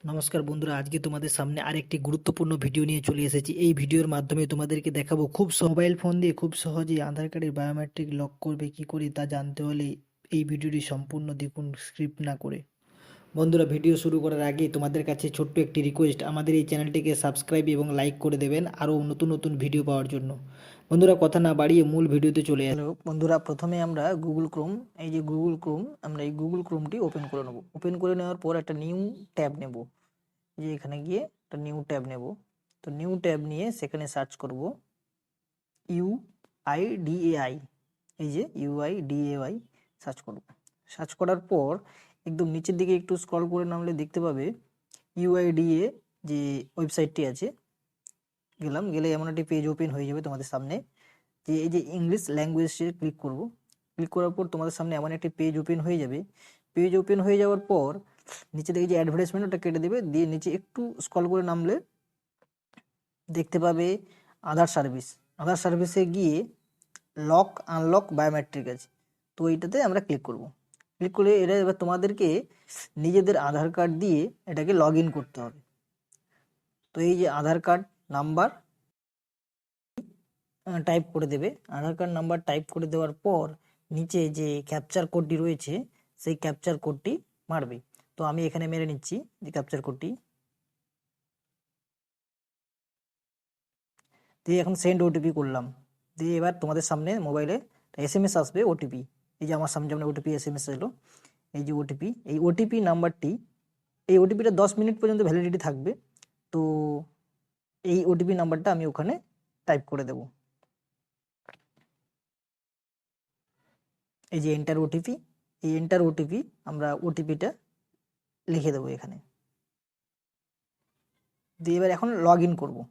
নমস্কার বন্ধুরা, আজকে তোমাদের সামনে আরেকটি গুরুত্বপূর্ণ ভিডিও নিয়ে চলে এসেছি। এই ভিডিওর মাধ্যমে তোমাদেরকে দেখাবো মোবাইল ফোন দিয়ে খুব সহজেই আধার কার্ডের বায়োমেট্রিক লক করবে কি করে তা জানতে হলে এই ভিডিওটি সম্পূর্ণ দেখুন, স্ক্রিপ্ট না করে। বন্ধুরা, ভিডিও শুরু করার আগে তোমাদের কাছে ছোট্ট একটি রিকোয়েস্ট, আমাদের এই চ্যানেলটিকে সাবস্ক্রাইব এবং লাইক করে দেবেন আরও নতুন নতুন ভিডিও পাওয়ার জন্য। বন্ধুরা, কথা না বাড়িয়ে মূল ভিডিওতে চলে হ্যালো বন্ধুরা, প্রথমে আমরা গুগল ক্রোম, এই যে গুগল ক্রোম, আমরা এই গুগল ক্রোমটি ওপেন করে নেব। ওপেন করে নেওয়ার পর একটা নিউ ট্যাব নেব। যে এখানে গিয়ে একটা নিউ ট্যাব নেব। তো নিউ ট্যাব নিয়ে সেখানে সার্চ করব UIDAI, এই যে UIDAI সার্চ করব। সার্চ করার পর একদম নিচের দিকে একটু স্ক্রল করে নামলে দেখতে পাবে UIDA যে ওয়েবসাইটটি আছে। গেলে এমন একটি পেজ ওপেন হয়ে যাবে তোমাদের সামনে। যে এই যে ইংলিশ ল্যাঙ্গুয়েজে ক্লিক করব। ক্লিক করার পর তোমাদের সামনে এমন একটি পেজ ওপেন হয়ে যাবে। পেজ ওপেন হয়ে যাওয়ার পর নিচে দেখে যে অ্যাডভার্টাইজমেন্ট, ওটা কেটে দেবে। দিয়ে নিচে একটু স্ক্রল করে নামলে দেখতে পাবে আধার সার্ভিস। আধার সার্ভিসে গিয়ে লক আনলক বায়োমেট্রিক আছে। তো এইটাতে আমরা ক্লিক করব। ক্লিক করে এটা এবার তোমাদেরকে নিজেদের আধার কার্ড দিয়ে এটাকে লগ ইন করতে হবে। তো এই যে আধার কার্ড নাম্বার টাইপ করে দেবে। আধার কার্ড নাম্বার টাইপ করে দেওয়ার পর নিচে যে ক্যাপচার কোডটি রয়েছে সেই ক্যাপচার কোডটি মারবে। তো আমি এখানে মেরে নিচ্ছি যে ক্যাপচার কোডটি দিয়ে এখন সেন্ড ওটিপি করলাম। দিয়ে এবার তোমাদের সামনে মোবাইলে SMS আসবে, ওটিপি। এই যে আমার সামনে ওটিপি SMS এলো, এই যে ওটিপি, এই ওটিপি নাম্বারটি, এই ওটিপিটা 10 মিনিট পর্যন্ত ভ্যালিডিটি থাকবে। তো এই ওটিপি নাম্বারটা আমি ওখানে টাইপ করে দেব। এই যে এন্টার ওটিপি, এই এন্টার ওটিপি আমরা ওটিপিটা লিখে দেবো এখানে। দিয়ে এবার এখন লগ ইন করবো।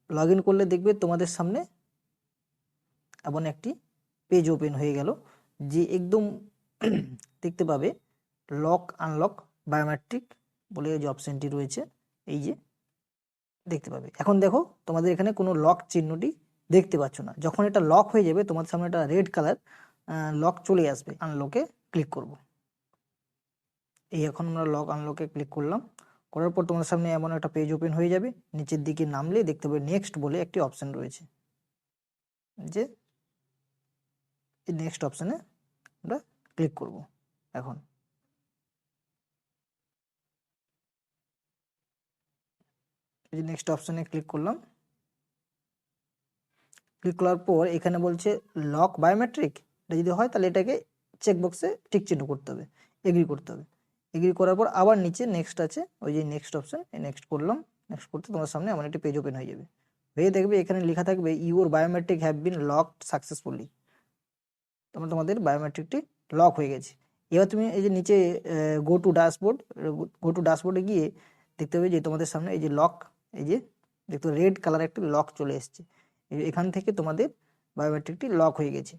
লগ ইন করলে দেখবে তোমাদের সামনে এমন একটি পেজ ওপেন হয়ে গেল, যে একদম দেখতে পাবে লক আনলক বায়োমেট্রিক বলে যে অপশানটি রয়েছে, এই যে দেখতে পাবে। এখন দেখো তোমাদের এখানে কোনো লক চিহ্নটি দেখতে পাচ্ছ না। যখন এটা লক হয়ে যাবে তোমাদের সামনে একটা রেড কালার লক চলে আসবে। আনলকে ক্লিক করব। এই এখন আমরা লক আনলকে ক্লিক করলাম। করার পর তোমাদের সামনে এমন একটা পেজ ওপেন হয়ে যাবে। নিচের দিকে নামলে দেখতে পাবে নেক্সট বলে একটি অপশান রয়েছে। যে এই নেক্সট অপশানে আমরা ক্লিক করব। এখন এই যে নেক্সট অপশানে ক্লিক করলাম। ক্লিক করার পর এখানে বলছে লক বায়োমেট্রিক, এটা যদি হয় তাহলে এটাকে চেকবক্সে টিক চিহ্ন করতে হবে, এগ্রি করতে হবে। এগ্রি করার পর আবার নিচে নেক্সট আছে, ওই যে নেক্সট অপশান, এই নেক্সট করলাম। নেক্সট করতে তোমার সামনে এমন একটি পেজ ওপেন হয়ে যাবে। হয়ে দেখবে এখানে লেখা থাকবে your biometric have been locked successfully. তোমাদের বায়োমেট্রিকটি লক হয়ে গেছে। এবার তুমি এই যে নিচে গো টু ড্যাশবোর্ডে গিয়ে দেখতে হবে যে তোমাদের সামনে এই যে লক, এই যে দেখতে রেড কালার একটা লক চলে এসছে। এখান থেকে তোমাদের বায়োমেট্রিকটি লক হয়ে গেছে।